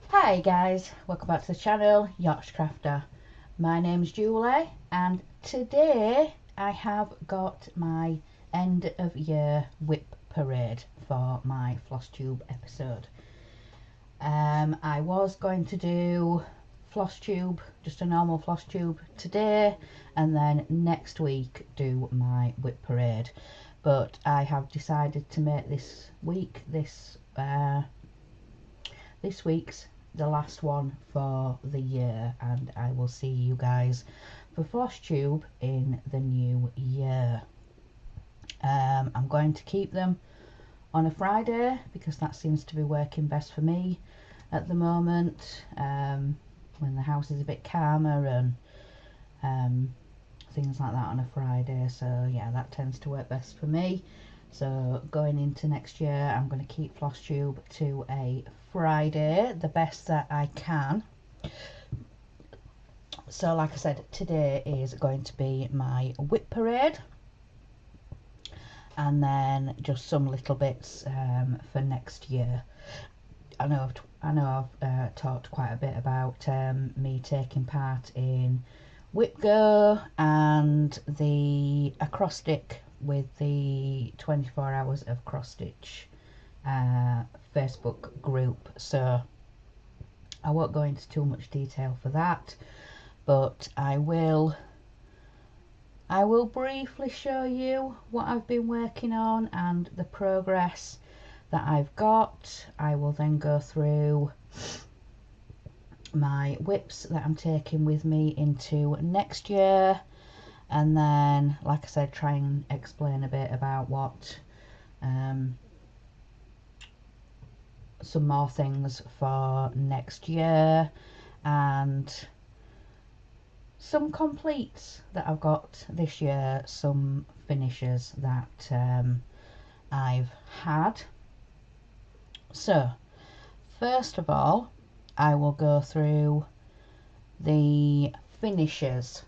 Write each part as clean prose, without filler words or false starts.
Hi guys, welcome back to the channel, Yacht Crafter. My name's Julie and today I have got my end of year whip parade for my Flosstube episode. I was going to do Flosstube, just a normal Flosstube today, and then next week do my whip parade, but I have decided to make this week's the last one for the year, and I will see you guys for Flosstube in the new year. I'm going to keep them on a Friday because that seems to be working best for me at the moment, when the house is a bit calmer and things like that on a Friday. So yeah, that tends to work best for me. So going into next year, I'm going to keep Flosstube to a Friday, the best that I can. So like I said, today is going to be my whip parade, and then just some little bits for next year. I know I've talked quite a bit about me taking part in Whip Go and the acrostic with the 24 hours of cross stitch Facebook group, so I won't go into too much detail for that, but I will briefly show you what I've been working on and the progress that I've got. I will then go through my whips that I'm taking with me into next year, and then like I said, try and explain a bit about what some more things for next year, and some completes that I've got this year, some finishes that I've had. So first of all, I will go through the finishes.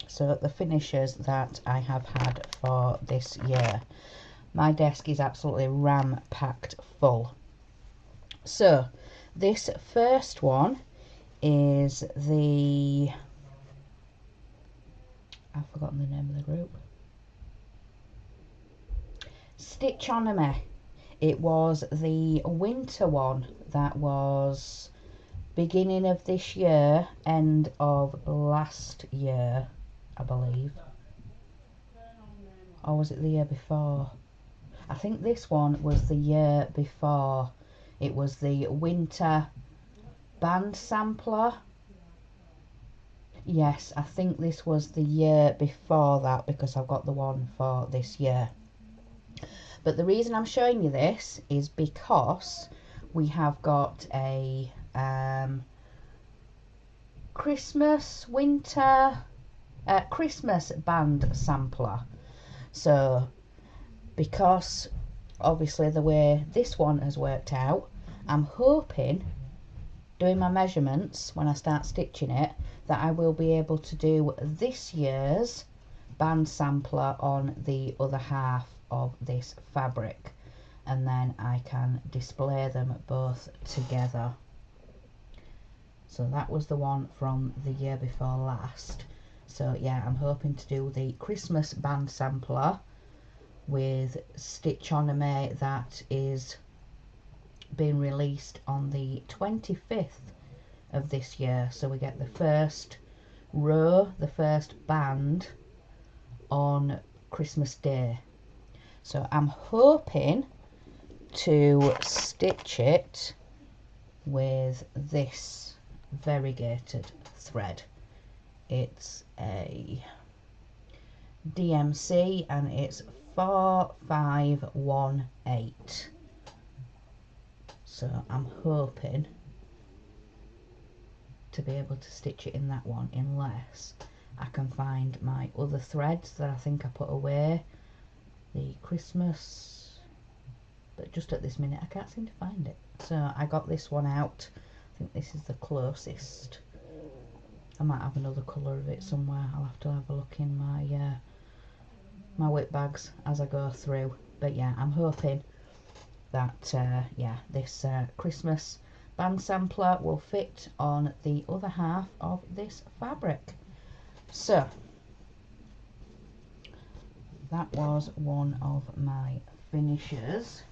So the finishes that I have had for this year. My desk is absolutely ram-packed full. So this first one is the, I've forgotten the name of the group, Stitchonomy. It was the winter one that was beginning of this year, end of last year, I believe. Or was it the year before? I think this one was the year before. It was the winter band sampler. Yes, I think this was the year before that because I've got the one for this year. But the reason I'm showing you this is because we have got a Christmas band sampler. So because obviously the way this one has worked out, I'm hoping, doing my measurements when I start stitching it, that I will be able to do this year's band sampler on the other half of this fabric, and then I can display them both together. So that was the one from the year before last. So yeah, I'm hoping to do the Christmas band sampler with Stitchonomy that is being released on the 25th of this year. So we get the first row, the first band on Christmas Day. So I'm hoping to stitch it with this variegated thread. It's a DMC and it's 4518. So I'm hoping to be able to stitch it in that one, unless I can find my other threads that I think I put away, the Christmas, but just at this minute I can't seem to find it. So I got this one out. I think this is the closest I might have another colour of it somewhere. I'll have to have a look in my my whip bags as I go through. But yeah, I'm hoping that yeah, this Christmas band sampler will fit on the other half of this fabric. So that was one of my finishes.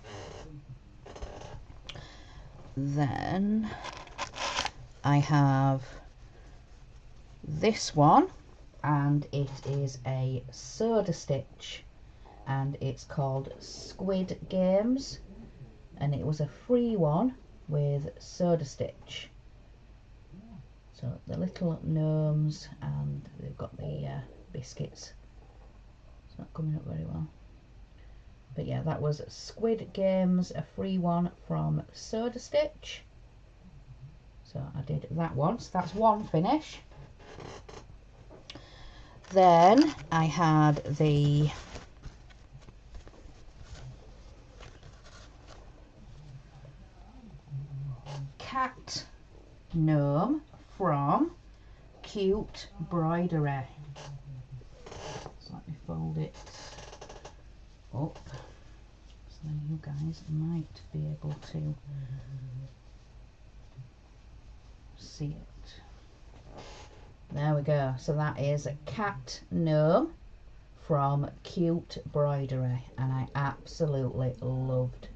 Then I have this one, and it is a soda stitch, and it's called Squid Games, and it was a free one with soda stitch. So the little gnomes, and they've got the biscuits. It's not coming up very well, but yeah, that was Squid Games, a free one from Soda Stitch. So I did that once. That's one finish. Then I had the cat gnome from Cute Broidery. So let me fold it up so you guys might be able to see it. There we go. So that is a cat gnome from Cute Broidery, and I absolutely loved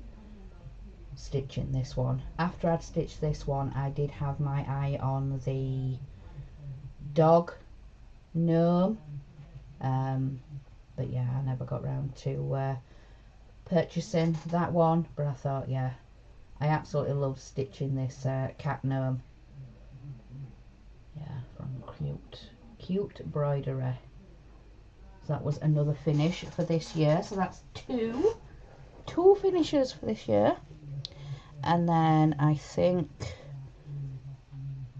stitching this one. After I'd stitched this one, I did have my eye on the dog gnome, but yeah, I never got round to purchasing that one. But I thought, yeah, I absolutely love stitching this cat gnome. Yeah, from Cute Broidery. So that was another finish for this year. So that's two finishes for this year. And then I think,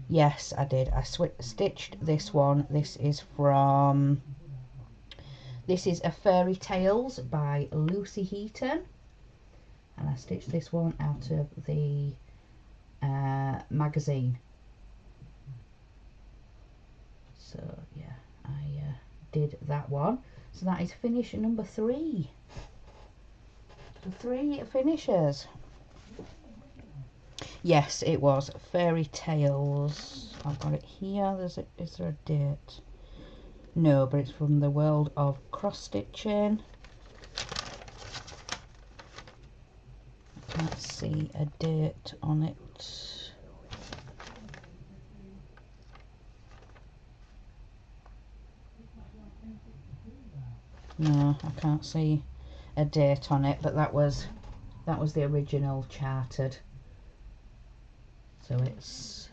yes, I did. I stitched this one. This is a Fairy Tales by Lucy Heaton, and I stitched this one out of the magazine. So yeah, I did that one. So that is finish number 3. So 3 finishes. Yes, it was Fairy Tales. I've got it here. Is there a date? No, but it's from the world of cross stitching. I can't see a date on it. No, I can't see a date on it, but that was the original chartered. So it's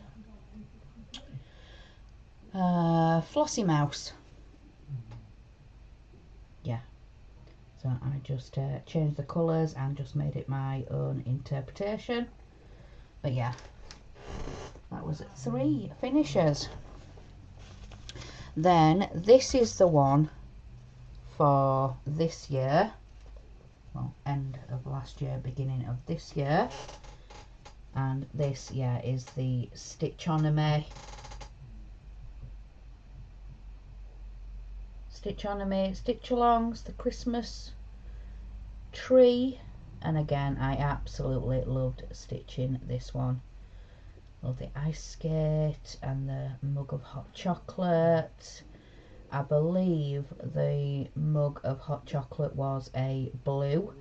Flossy Mouse. Yeah. So I just changed the colours and just made it my own interpretation. But yeah, that was 3 finishes. Then this is the one for this year. Well, end of last year, beginning of this year. And this, yeah, is the Stitchonomy Stitch-alongs, the Christmas tree. And again, I absolutely loved stitching this one. Love the ice skate and the mug of hot chocolate. I believe the mug of hot chocolate was a blue,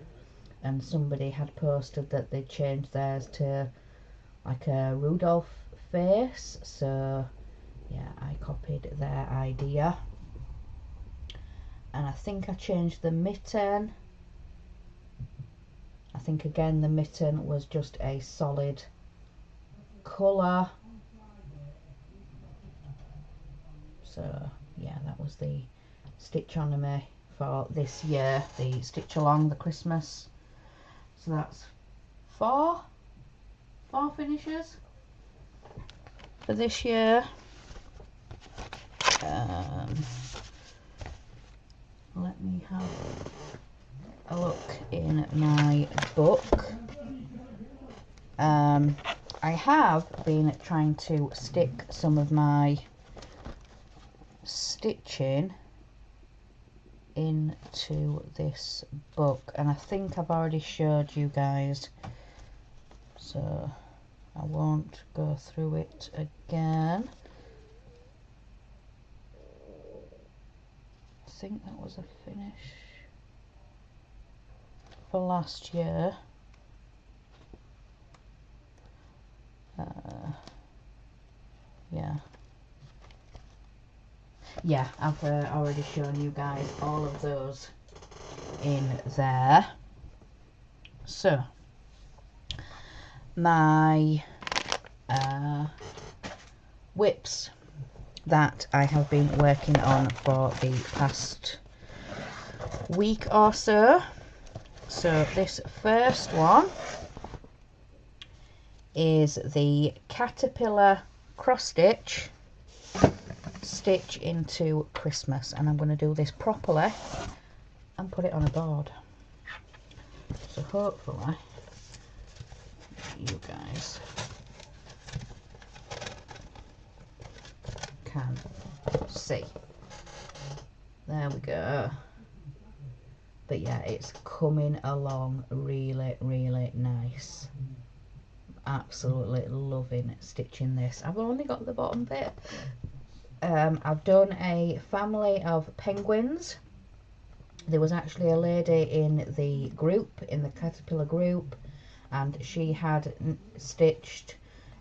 and somebody had posted that they changed theirs to like a Rudolph face. So yeah, I copied their idea. And I think I changed the mitten. I think again the mitten was just a solid colour. So yeah, that was the Stitchonomy for this year, the Stitch Along, the Christmas. So that's four finishes for this year. Let me have a look in my book. I have been trying to stick some of my stitching into this book, and I think I've already showed you guys, so I won't go through it again. I think that was a finish for last year. Yeah, I've already shown you guys all of those in there. So my whips that I have been working on for the past week or so. So this first one is the Caterpillar cross stitch into Christmas, and I'm going to do this properly and put it on a board. So hopefully you guys can see. There we go. But yeah, it's coming along really, really nice. Absolutely loving stitching this. I've only got the bottom bit. I've done a family of penguins. There was actually a lady in the group, in the Caterpillar group, and she had stitched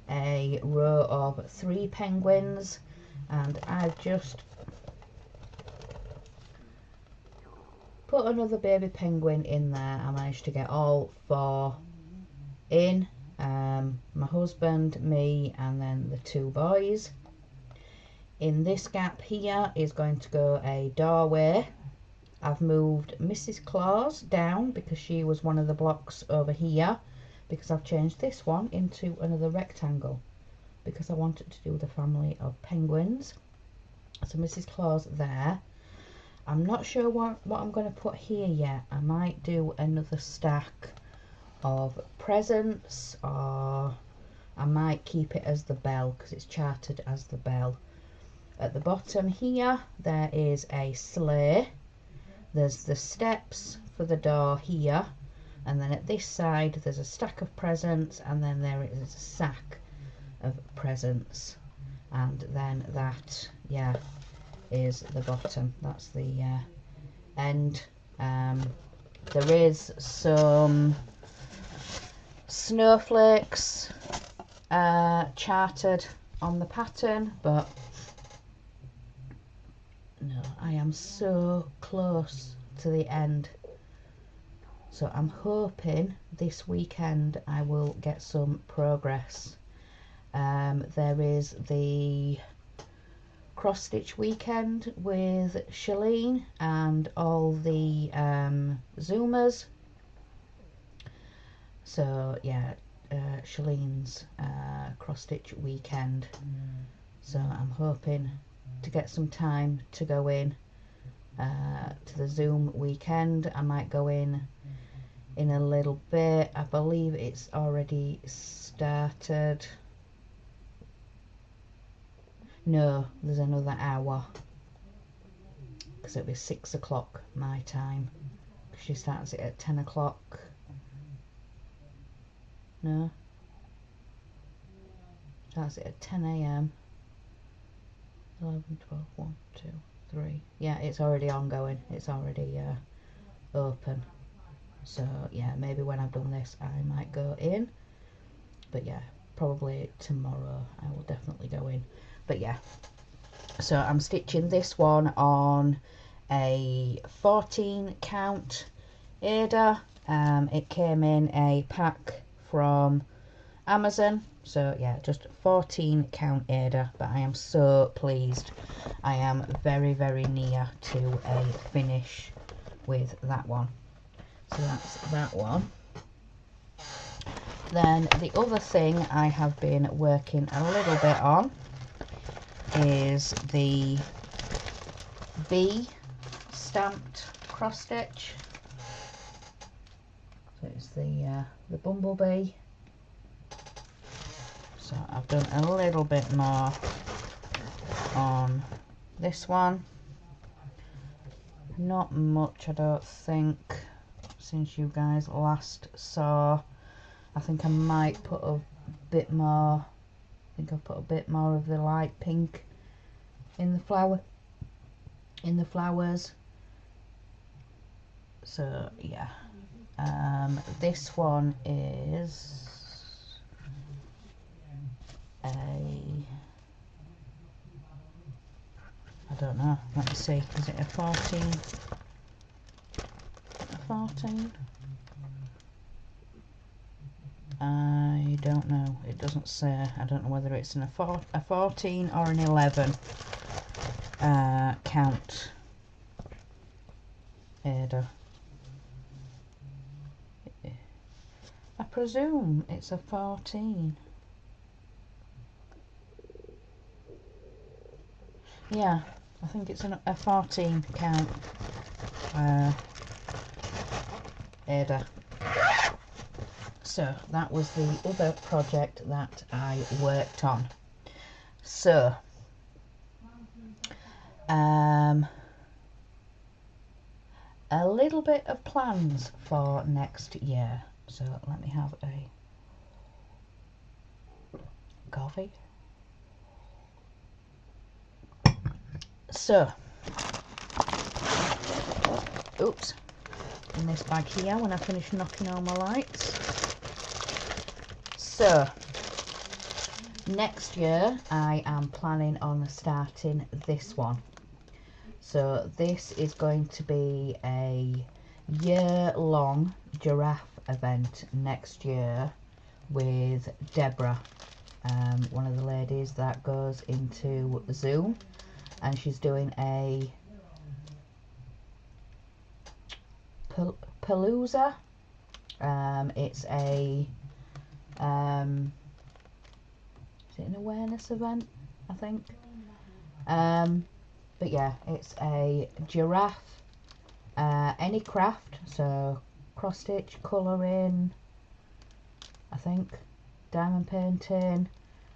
a row of 3 penguins, and I've just put another baby penguin in there. I managed to get all 4 in, my husband, me, and then the 2 boys. In this gap here is going to go a doorway. I've moved Mrs. Claus down because she was one of the blocks over here, because I've changed this one into another rectangle because I wanted to do the family of penguins. So Mrs. Claus there. I'm not sure what I'm going to put here yet. I might do another stack of presents, or I might keep it as the bell because it's charted as the bell. At the bottom here there is a sleigh. There's the steps for the door here, and then at this side there's a stack of presents, and then there is a sack of presents, and then that, yeah, is the bottom. That's the end. There is some snowflakes charted on the pattern, but no, I am so close to the end, so I'm hoping this weekend I will get some progress. There is the cross stitch weekend with Shalene and all the Zoomers, so yeah, Shalene's cross stitch weekend, so I'm hoping to get some time to go in to the Zoom weekend. I might go in a little bit. I believe it's already started. No, there's another hour because it'll be 6 o'clock my time. She starts it at 10 o'clock. No, starts it at 10 a.m. 11, 12, 1, 2, 3. Yeah, it's already ongoing. It's already open. So yeah, maybe when I've done this I might go in. But yeah, probably tomorrow I will definitely go in. But yeah, so I'm stitching this one on a 14 count Ada. It came in a pack from Amazon. So yeah, just 14 count Ada, but I am so pleased. I am very, very near to a finish with that one. So that's that one. Then the other thing I have been working a little bit on is the bee stamped cross stitch. So it's the bumblebee. So I've done a little bit more on This one, not much I don't think, since you guys last saw. I think I might put a bit more, I think I've put a bit more of the light pink in the flowers. So yeah, this one is a, I don't know, let me see, is it a 14? A 14? I don't know, it doesn't say. I don't know whether it's a 14 or an 11 count Ada. I presume it's a 14. Yeah, I think it's a 14 count Ada. So that was the other project that I worked on. So a little bit of plans for next year. So let me have a coffee. So, oops, in this bag here when I finish knocking all my lights. So, next year I am planning on starting this one. So this is going to be a year-long giraffe event next year with Deborah, one of the ladies that goes into Zoom, and she's doing a palooza. It's a is it an awareness event, I think? But yeah, it's a giraffe, any craft, so cross stitch, colouring, I think, diamond painting,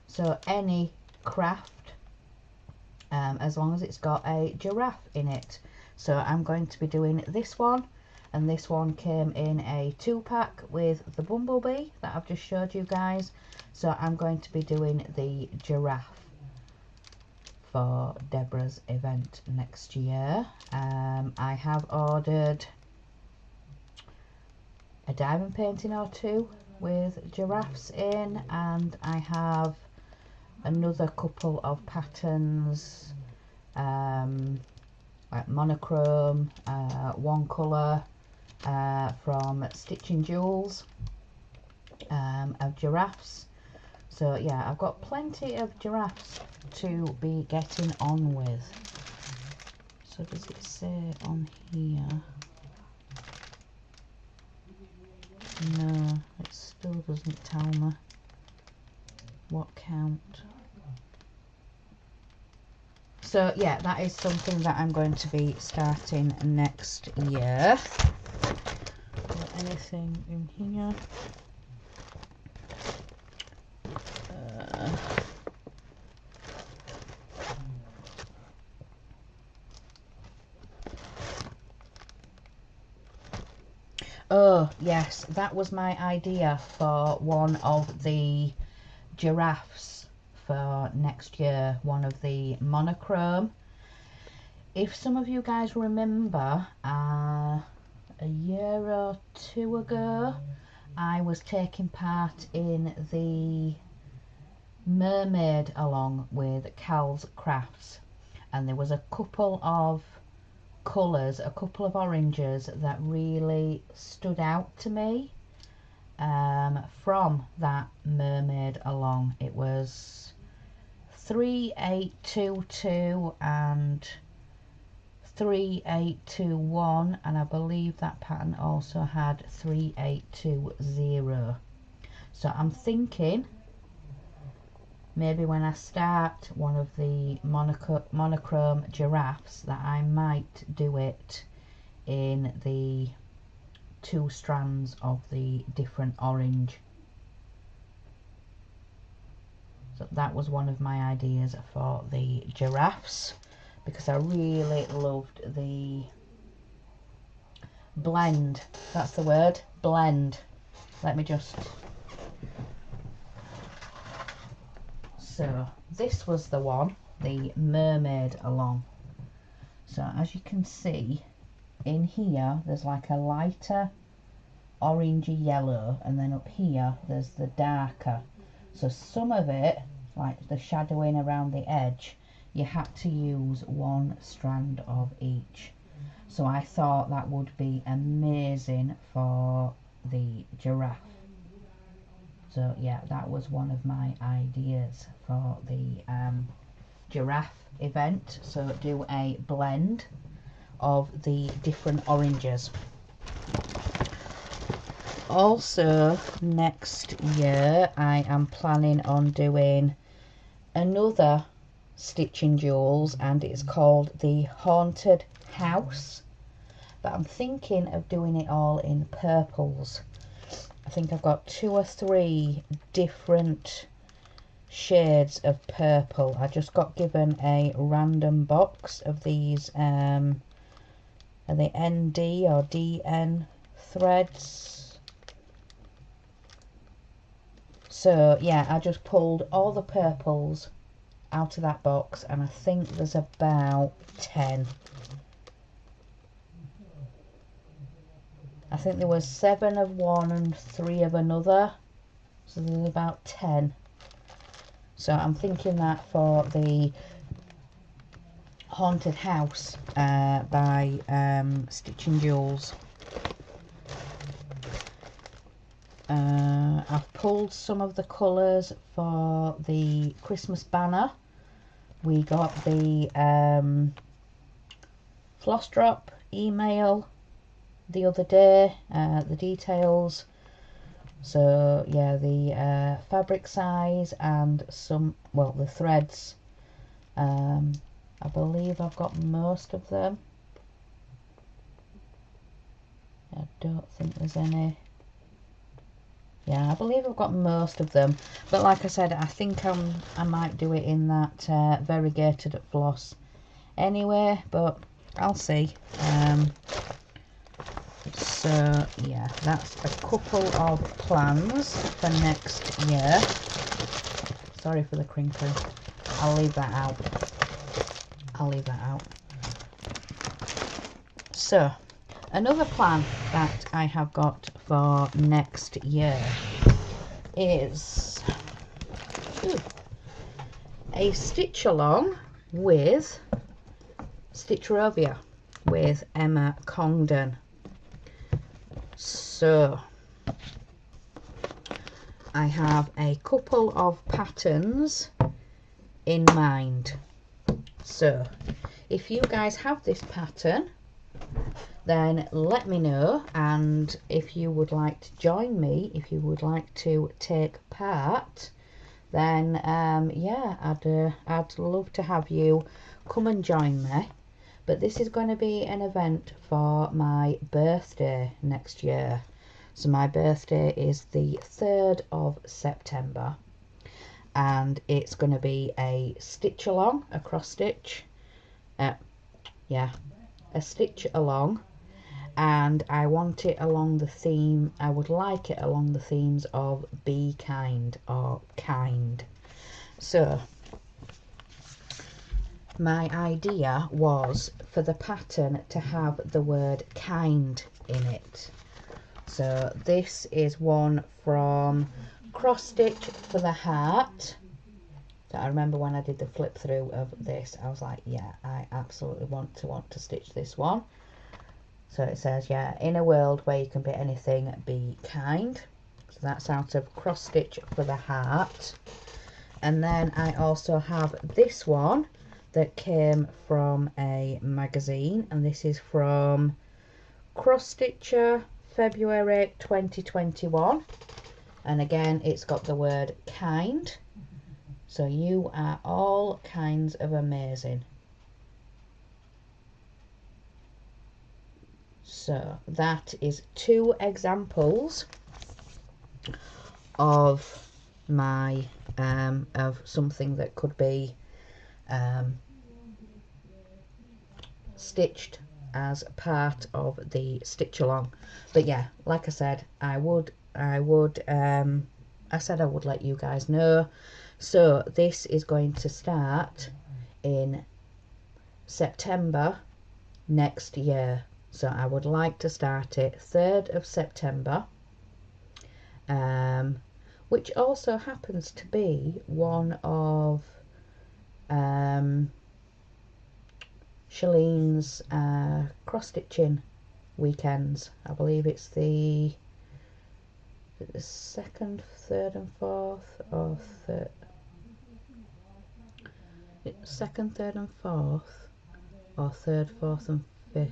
so any craft, as long as it's got a giraffe in it. So I'm going to be doing this one, and this one came in a 2-pack with the bumblebee that I've just showed you guys. So I'm going to be doing the giraffe for Deborah's event next year. I have ordered a diamond painting or two with giraffes in, and I have another couple of patterns, like monochrome, one colour from Stitching Jewels, of giraffes. So yeah, I've got plenty of giraffes to be getting on with. So does it say on here? No, it still doesn't tell me what count. So yeah, that is something that I'm going to be starting next year. Anything in here? Oh yes, that was my idea for one of the giraffes for next year, one of the monochrome. If some of you guys remember, a year or two ago I was taking part in the mermaid along with Cal's Crafts, and there was a couple of colours, a couple of oranges that really stood out to me from that mermaid along. It was 3822 and 3821, and I believe that pattern also had 3820. So I'm thinking maybe when I start one of the monochrome giraffes that I might do it in the 2 strands of the different orange. So that was one of my ideas for the giraffes, because I really loved the blend. That's the word, blend. Let me just... So this was the one, the mermaid along. So as you can see in here, there's like a lighter orangey yellow, and then up here there's the darker. So some of it, like the shadowing around the edge, you had to use one strand of each. So I thought that would be amazing for the giraffe. So yeah, that was one of my ideas for the giraffe event. So do a blend of the different oranges. Also next year I am planning on doing another Stitching Jewels, and it's called the Haunted House, but I'm thinking of doing it all in purples. I think I've got 2 or 3 different shades of purple. I just got given a random box of these are they ND or DN threads. So yeah, I just pulled all the purples out of that box, and I think there's about 10. I think there was 7 of one and 3 of another, so there's about 10. So I'm thinking that for the Haunted House by Stitching Jewels. I've pulled some of the colours for the Christmas banner. We got the floss drop email the other day, the details. So yeah, the fabric size and some, well, the threads. I believe I've got most of them. I don't think there's any. Yeah, I believe I've got most of them, but like I said, I think I might do it in that variegated floss anyway, but I'll see. So yeah, that's a couple of plans for next year. Sorry for the crinkling. I'll leave that out. I'll leave that out. So another plan that I have got for next year is a stitch along with Stitcherovia with Emma Congdon. So I have a couple of patterns in mind. So if you guys have this pattern, then let me know, and if you would like to join me, if you would like to take part, then yeah, I'd love to have you come and join me. But this is going to be an event for my birthday next year. So my birthday is the 3rd of September, and it's going to be a stitch along, a cross stitch, yeah, a stitch along, and I want it along the theme, I would like it along the themes of be kind or kind. So my idea was for the pattern to have the word kind in it. So this is one from Cross Stitch for the Heart. So I remember when I did the flip through of this, I was like, yeah, I absolutely want to stitch this one. So it says, yeah, in a world where you can be anything, be kind. So that's out of Cross Stitch for the Heart. And then I also have this one that came from a magazine, and this is from Cross Stitcher February 2021, and again it's got the word kind. So you are all kinds of amazing. So that is 2 examples of my of something that could be stitched as part of the stitch along. But yeah, like I said, I said I would let you guys know. So this is going to start in September next year. So I would like to start it 3rd of September, which also happens to be one of Shalene's cross-stitching weekends. I believe it's the 2nd, 3rd and 4th, or 2nd, 3rd and 4th, or 3rd, 4th and 5th.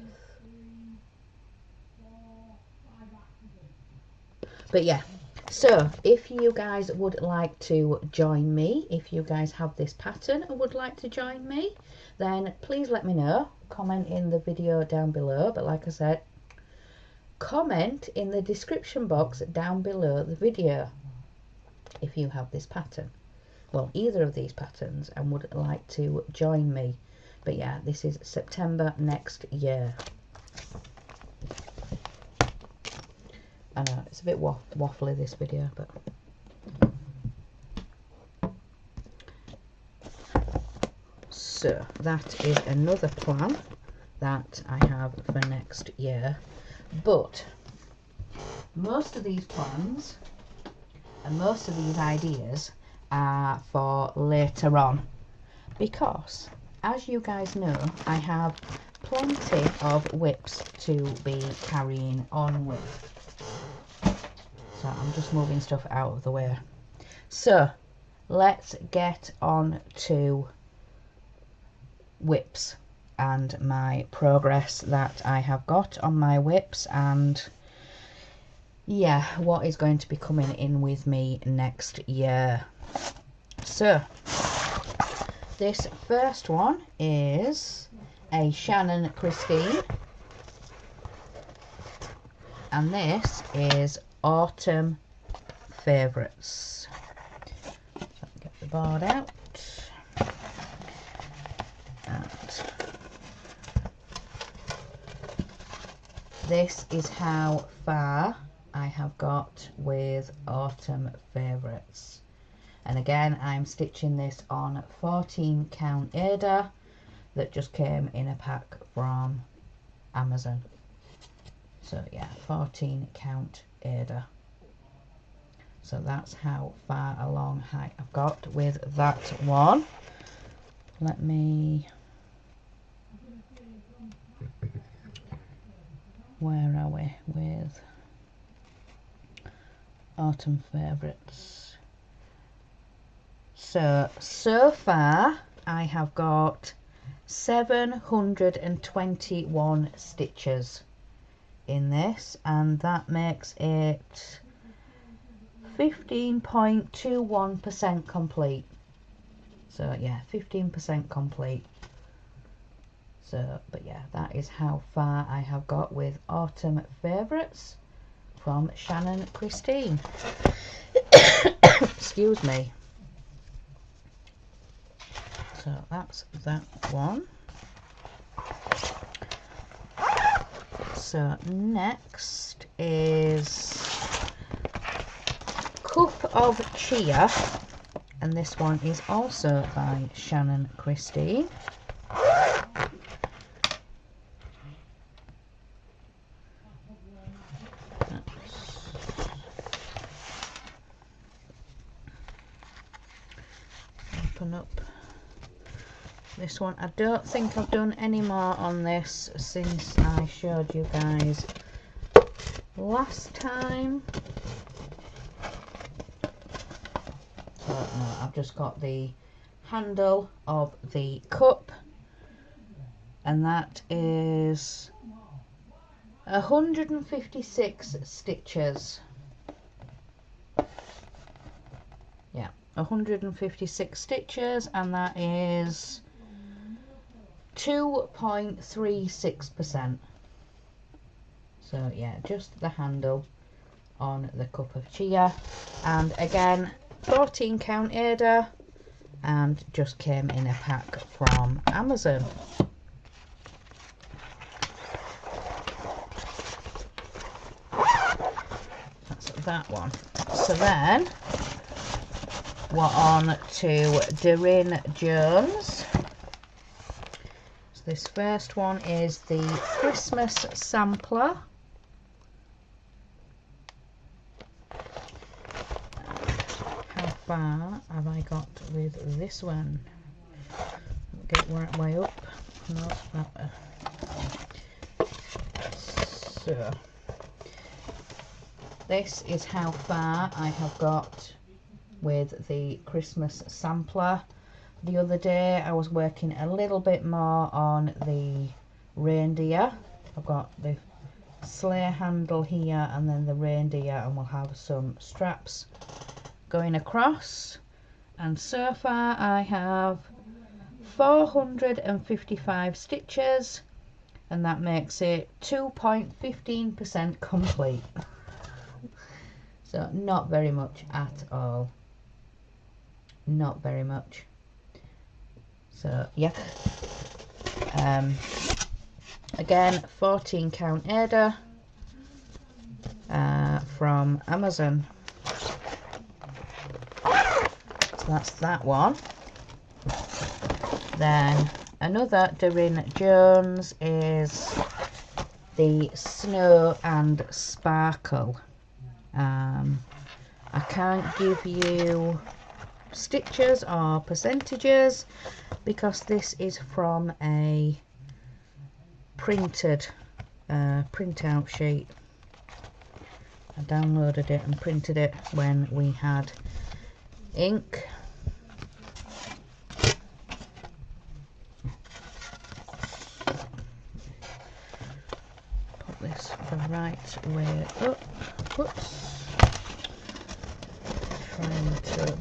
But yeah, so if you guys would like to join me, if you guys have this pattern and would like to join me, then please let me know. Comment in the video down below. But like I said, comment in the description box down below the video if you have this pattern, well, either of these patterns, and would like to join me. But yeah, this is September next year. I know it's a bit waffly, this video, but so that is another plan that I have for next year. But most of these plans and most of these ideas are for later on, because as you guys know, I have plenty of whips to be carrying on with. So I'm just moving stuff out of the way. So let's get on to whips and my progress that I have got on my whips, and yeah, what is going to be coming in with me next year. So this first one is a Shannon Christine, and this is Autumn Favourites. So get the board out, and this is how far I have got with Autumn Favourites. And again, I'm stitching this on 14 count Ada that just came in a pack from Amazon. So yeah, 14 count Ada. So that's how far along I've got with that one. Let me, where are we with Autumn Favourites? So far I have got 721 stitches in this, and that makes it 15.21% complete. So yeah, 15% complete. So, but yeah, that is how far I have got with Autumn Favourites from Shannon Christine. Excuse me. So that's that one. So next is Cup of Chia, and this one is also by Shannon Christine. Open up this one. I don't think I've done any more on this since I showed you guys last time. So no, I've just got the handle of the cup, and that is 156 stitches. Yeah, 156 stitches, and that is 2.36%. So yeah, just the handle on the Cup of Chia, and again 14 count Ada, and just came in a pack from Amazon. that one. So then we're on to Doreen Jones. So this first one is the Christmas sampler. How far have I got with this one? Get right way up. No, that way. So this is how far I have got with the Christmas sampler. The other day I was working a little bit more on the reindeer. I've got the sleigh handle here and then the reindeer, and we'll have some straps going across. And so far I have 455 stitches, and that makes it 2.15% complete. So not very much at all. Not very much. So yeah. Again, 14 count Ada from Amazon. So that's that one. Then another Doreen Jones is the Snow and Sparkle. I can't give you stitches or percentages because this is from a printed printout sheet. I downloaded it and printed it when we had ink. Put this the right way up. Whoops. Trying to.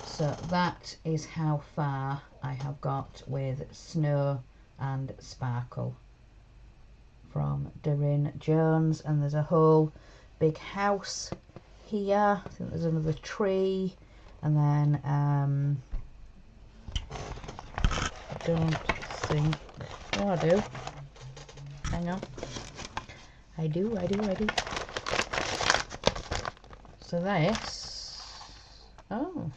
So that is how far I have got with Snow and Sparkle from Doreen Jones. And there's a whole big house here. I think there's another tree, and then I don't think, oh I do, hang on, I do. So this, oh,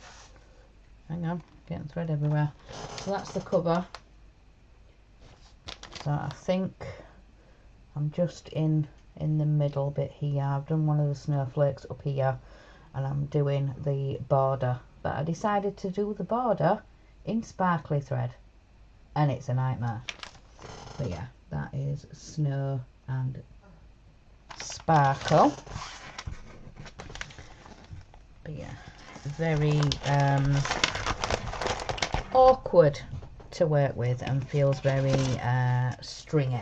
hang on, getting thread everywhere. So that's the cover. So I think I'm just in the middle bit here. I've done one of the snowflakes up here, and I'm doing the border. But I decided to do the border in sparkly thread, and it's a nightmare. But yeah, that is Snow and Sparkle. But yeah, very awkward to work with and feels very stringy.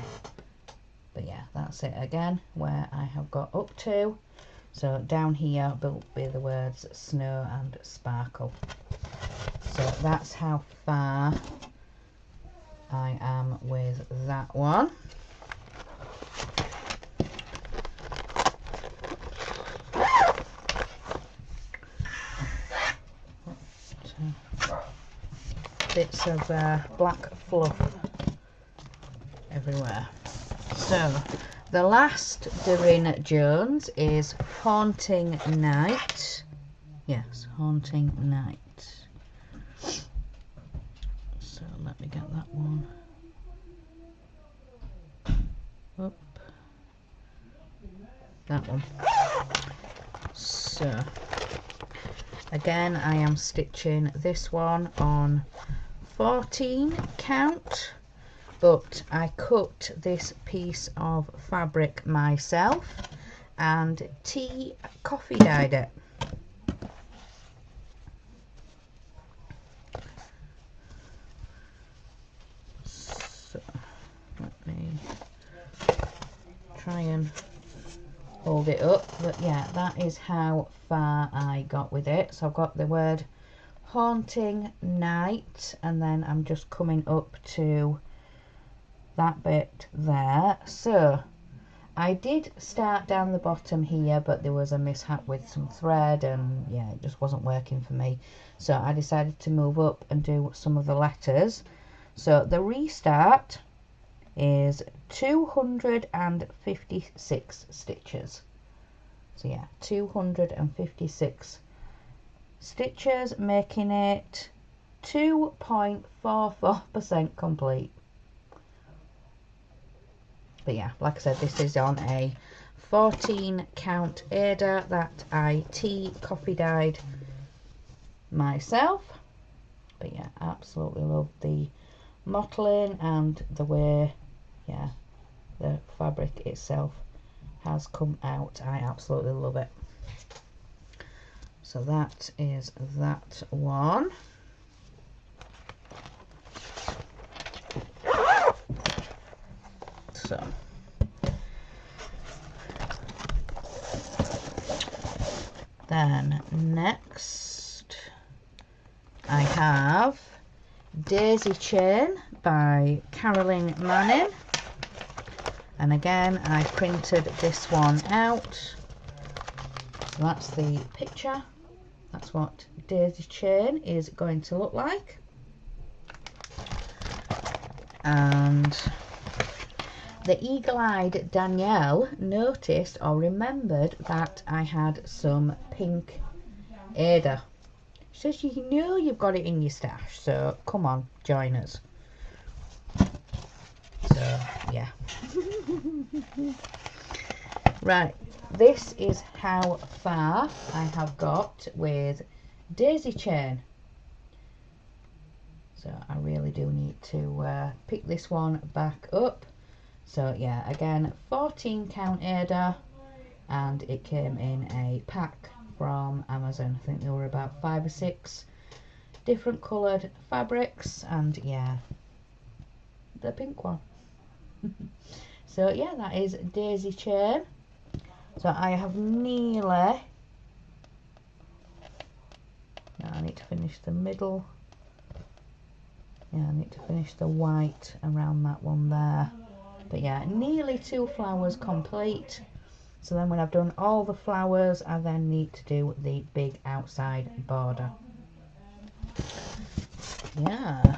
But yeah, that's it again where I have got up to. So down here will be the words Snow and Sparkle. So that's how far I am with that one. Bits of black fluff everywhere. So the last Doreen Jones is Haunting Night. Yes, Haunting Night. So let me get that one up. That one. So again, I am stitching this one on 14 count, but I cut this piece of fabric myself and tea coffee dyed it. So let me try and hold it up, but yeah, that is how far I got with it. So I've got the word Haunting Night, and then I'm just coming up to that bit there. So I did start down the bottom here, but there was a mishap with some thread, and yeah, it just wasn't working for me. So I decided to move up and do some of the letters. So the restart is 256 stitches. So yeah, 256 stitches, making it 2.44% complete. But yeah, like I said, this is on a 14 count Aida that I tea coffee dyed myself. But yeah, absolutely love the mottling and the way, yeah, the fabric itself has come out. I absolutely love it. So that is that one. So then next I have Daisy Chain by Carolyn Manning, and again I printed this one out. So that's the picture. That's what Daisy Chain is going to look like. And the eagle-eyed Danielle noticed or remembered that I had some pink Aida. She says, you know you've got it in your stash, so come on, join us. So, yeah. Right, this is how far I have got with Daisy Chain. So I really do need to pick this one back up. So yeah, again, 14 count Aida, and it came in a pack from Amazon. I think there were about 5 or 6 different coloured fabrics, and yeah, the pink one. So yeah, that is Daisy Chain. So I have nearly, I need to finish the middle. Yeah, I need to finish the white around that one there. But yeah, nearly 2 flowers complete. So then when I've done all the flowers, I then need to do the big outside border. Yeah.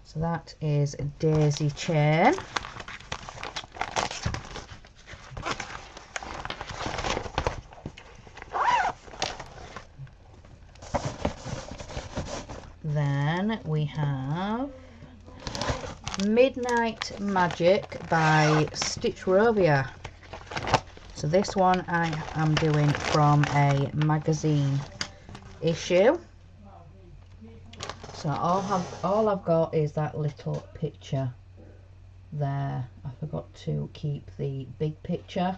So that is Daisy Chain. Then we have Midnight Magic by Stitch Rovia. So this one I am doing from a magazine issue. So all I've got is that little picture there. I forgot to keep the big picture.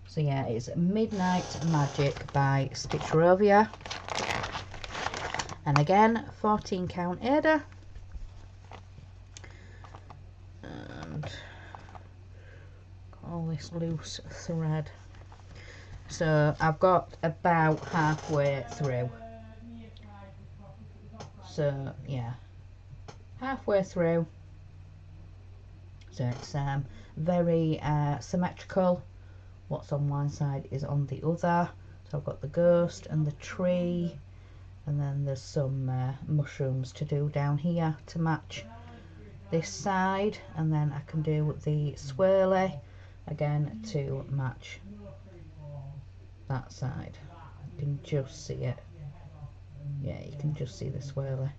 So yeah, it's Midnight Magic by Stitch Rovia. And again, 14 count Aida. And all this loose thread. So I've got about halfway through. So yeah, halfway through. So it's very symmetrical. What's on one side is on the other. So I've got the ghost and the tree, and then there's some mushrooms to do down here to match this side, and then I can do the swirly again to match that side. You can just see it. Yeah, you can just see the swirly.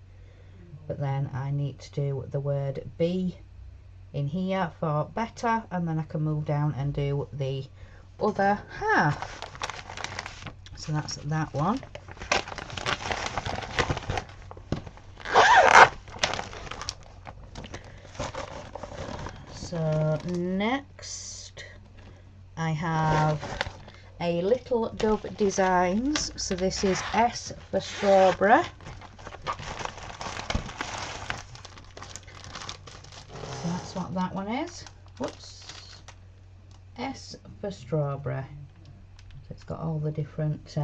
But then I need to do the word B in here for better, and then I can move down and do the other half. So that's that one. So next I have a Little Dove Designs. So this is S for Strawberry. So that's what that one is. Whoops. S for Strawberry. So it's got all the different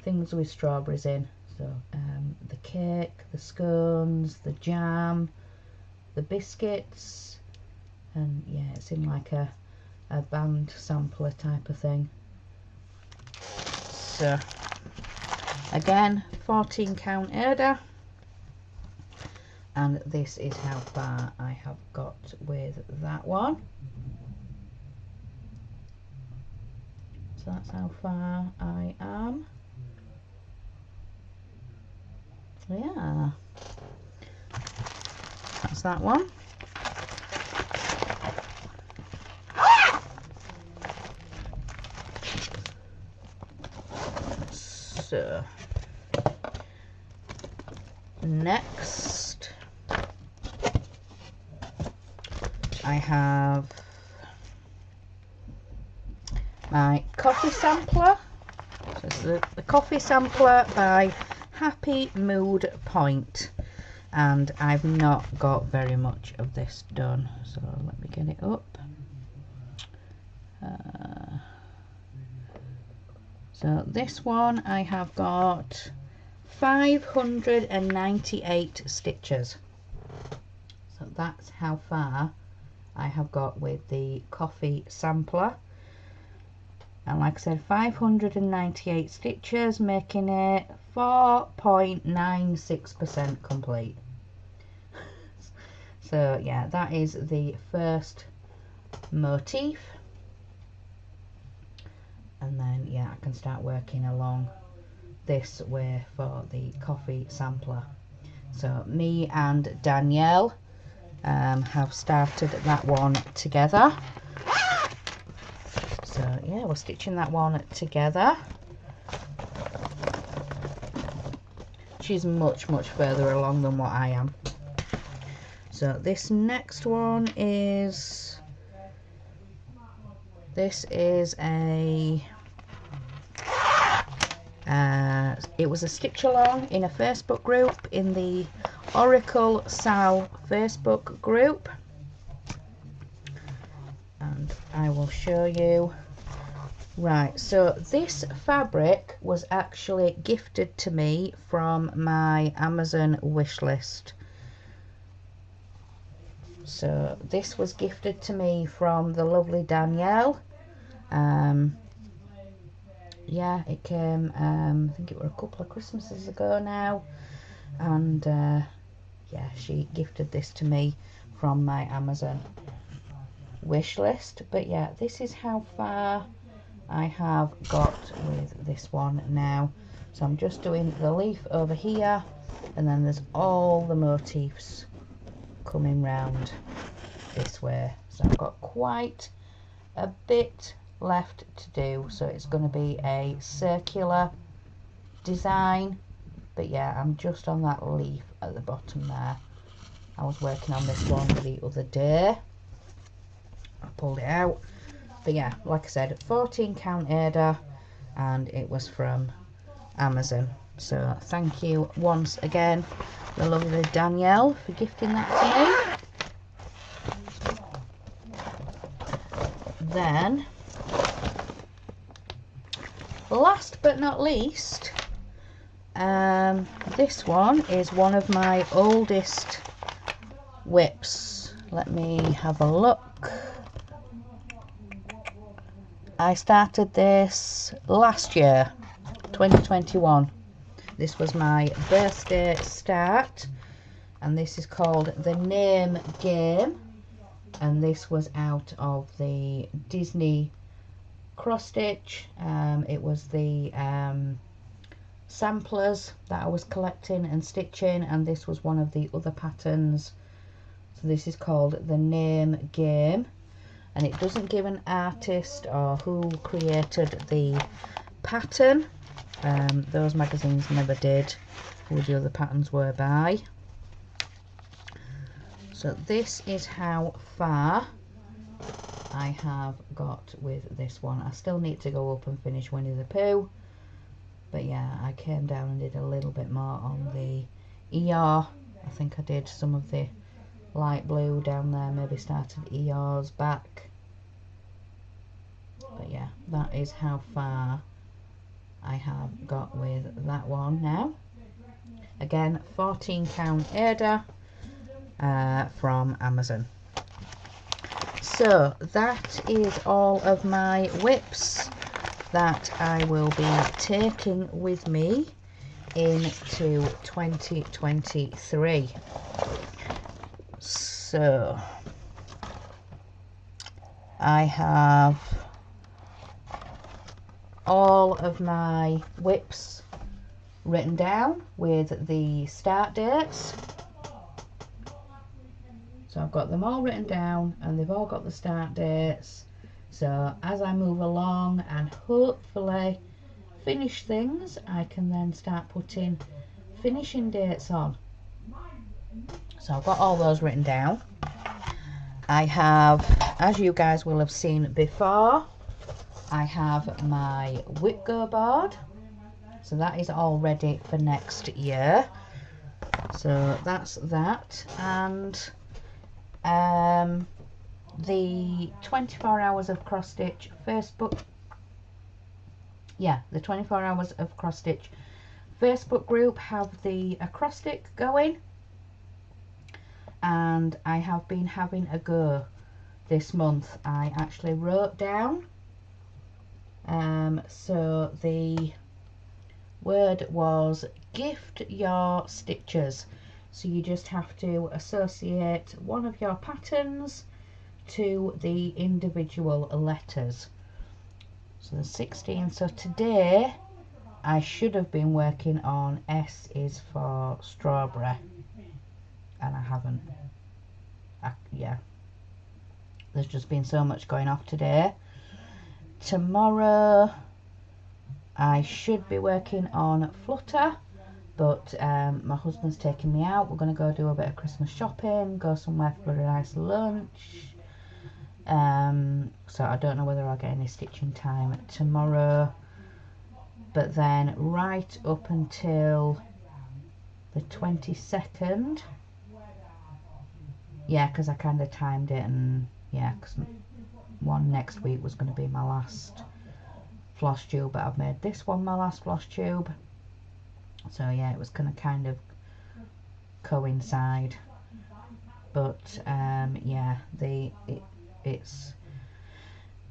things with strawberries in. So the cake, the scones, the jam, the biscuits, and yeah, it's in like a band sampler type of thing. So again, 14 count Aida, And this is how far I have got with that one. So that's how far I am. Yeah, that's that one. So next I have my coffee sampler. So it's the coffee sampler by Happy Mood Point, and I've not got very much of this done, so let me get it up. So this one I have got 598 stitches. So that's how far I have got with the coffee sampler. And like I said, 598 stitches, making it 4.96% complete. So yeah, that is the first motif. And then yeah, I can start working along this way for the coffee sampler. So me and Danielle have started that one together. So yeah, we're stitching that one together. She's much further along than what I am. So this next one is, this is a it was a stitch along in a Facebook group, in the Oracle Sal Facebook group, and I will show you. Right, so this fabric was actually gifted to me from my Amazon wish list. So this was gifted to me from the lovely Danielle. Yeah, it came, I think it were a couple of Christmases ago now, and yeah, she gifted this to me from my Amazon wish list. But yeah, this is how far I have got with this one now. So I'm just doing the leaf over here, and then there's all the motifs coming round this way. So I've got quite a bit left to do, so it's going to be a circular design. But yeah, I'm just on that leaf at the bottom there. I was working on this one the other day, I pulled it out. But yeah, like I said, 14 count Ada, and it was from Amazon. So thank you once again, the lovely Danielle, for gifting that to me. Then last but not least, this one is one of my oldest whips. Let me have a look. I started this last year, 2021. This was my birthday start, and this is called The Name Game, and this was out of the Disney cross stitch. It was the samplers that I was collecting and stitching, and this was one of the other patterns. So this is called The Name Game, and it doesn't give an artist or who created the pattern. Those magazines never did who the other patterns were by. So this is how far I have got with this one. I still need to go up and finish Winnie the Pooh, but yeah, I came down and did a little bit more on the ER. I think I did some of the light blue down there, maybe started ER's back. But yeah, that is how far I have got with that one now. Again, 14 count Ada from Amazon. So that is all of my whips that I will be taking with me into 2023. So I have all of my whips written down with the start dates. So I've got them all written down and they've all got the start dates. So as I move along and hopefully finish things, I can then start putting finishing dates on. So I've got all those written down. I have, as you guys will have seen before, I have my whip go board. So that is all ready for next year. So that's that. And the 24 hours of cross stitch Facebook, the 24 hours of cross stitch Facebook group have the acrostic going, and I have been having a go this month. I actually wrote down, so the word was gift your stitches. So you just have to associate one of your patterns to the individual letters. So there's 16. So today I should have been working on S is for strawberry, and I haven't. There's just been so much going off today. Tomorrow I should be working on flutter, but my husband's taking me out. We're going to go do a bit of Christmas shopping, go somewhere for a nice lunch. So I don't know whether I'll get any stitching time tomorrow. But then right up until the 22nd, because I kind of timed it, and because one next week was going to be my last floss tube, but I've made this one my last floss tube. So it was going to kind of coincide. But it's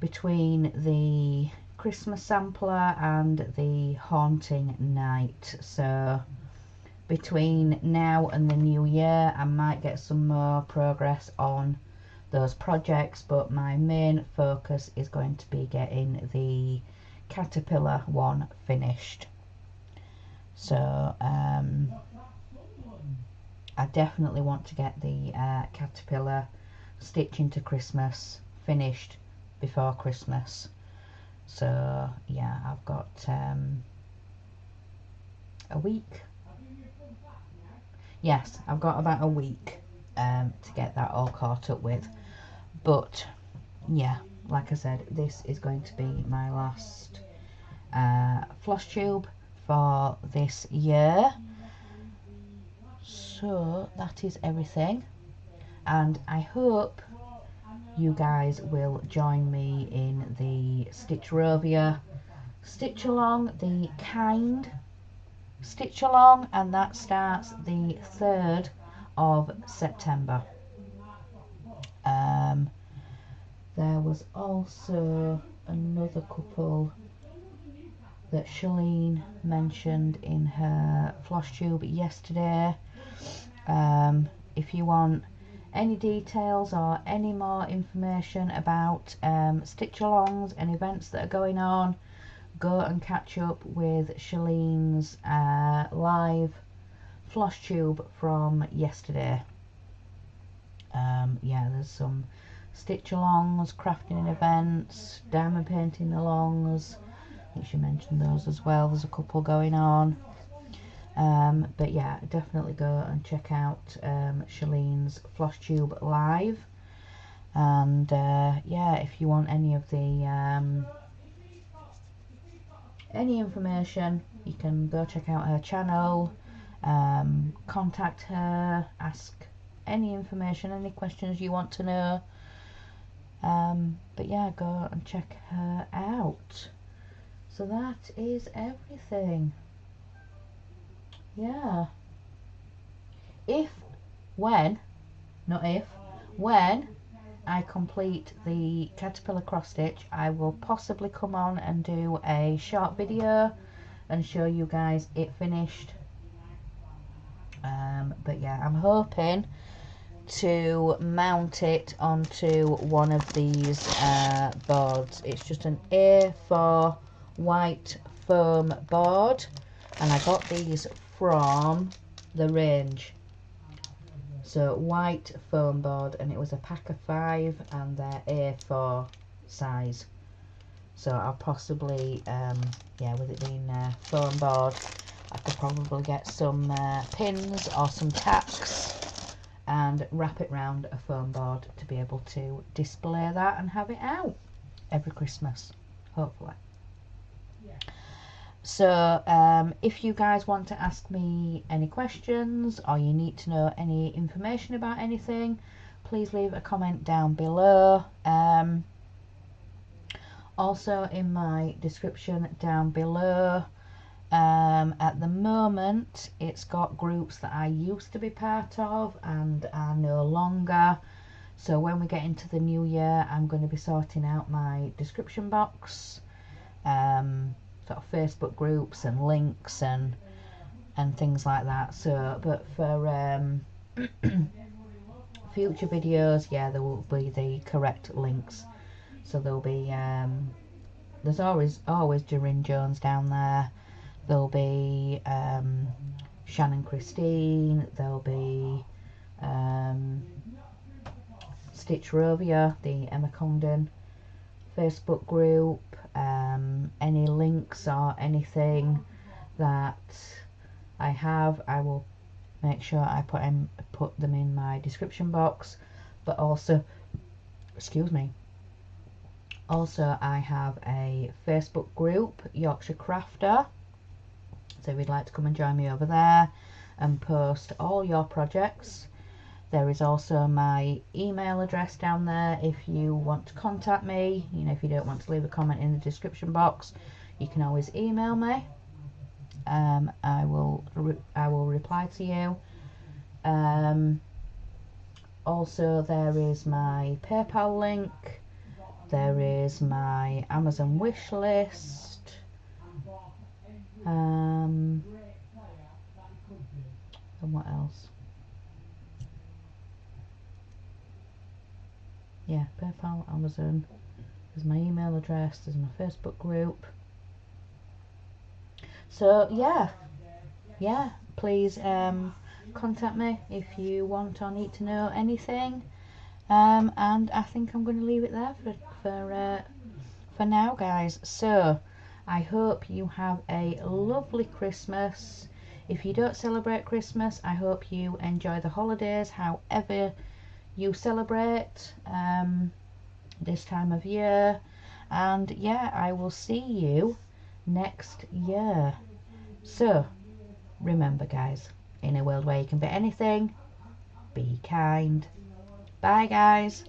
between the Christmas sampler and the haunting night. So between now and the new year I might get some more progress on those projects, but my main focus is going to be getting the caterpillar one finished. So I definitely want to get the caterpillar stitch into Christmas finished before Christmas. So I've got a week. Yes, I've got about a week to get that all caught up with. But like I said, this is going to be my last floss tube for this year. So that is everything, and I hope you guys will join me in the Stitchrovia Stitch Along, the Kind Stitch Along, and that starts the 3rd of September. There was also another couple that Shalene mentioned in her floss tube yesterday. If you want any details or any more information about stitch alongs and events that are going on, go and catch up with Shalene's live floss tube from yesterday. There's some stitch alongs, crafting events, diamond painting alongs. I think she mentioned those as well. There's a couple going on. But definitely go and check out Shalene's floss tube live. And if you want any of the any information, you can go check out her channel, contact her, ask any information, any questions you want to know. But go and check her out. So that is everything. When I complete the caterpillar cross stitch, I will possibly come on and do a short video and show you guys it finished. But yeah, I'm hoping to mount it onto one of these boards. It's just an A4 white foam board, and I got these from the range. So white foam board, and it was a pack of 5, and they're A4 size. So I'll possibly, yeah, with it being a foam board, I could probably get some pins or some tacks and wrap it round a foam board to be able to display that and have it out every Christmas, hopefully. So if you guys want to ask me any questions, or you need to know any information about anything, please leave a comment down below. Also in my description down below, at the moment it's got groups that I used to be part of and are no longer. So when we get into the new year, I'm going to be sorting out my description box, sort of Facebook groups and links and things like that. So, but for future videos, yeah, there will be the correct links. So there'll be there's always Doreen Jones down there. There'll be Shannon Christine. There'll be Stitch Rovia, the Emma Condon Facebook group. Any links or anything that I have, I will make sure I put them in my description box. But also, excuse me, also I have a Facebook group, Yorkshire Crafter. So if you'd like to come and join me over there and post all your projects. There is also my email address down there if you want to contact me. You know, if you don't want to leave a comment in the description box, you can always email me. I will reply to you. Also, there is my PayPal link. There is my Amazon wish list. And what else? Yeah, PayPal, Amazon. There's my email address. There's my Facebook group. So yeah, please contact me if you want or need to know anything. And I think I'm going to leave it there for now, guys. So I hope you have a lovely Christmas. If you don't celebrate Christmas, I hope you enjoy the holidays, however you celebrate this time of year. And yeah, I will see you next year. So remember, guys, in a world where you can be anything, be kind. Bye, guys.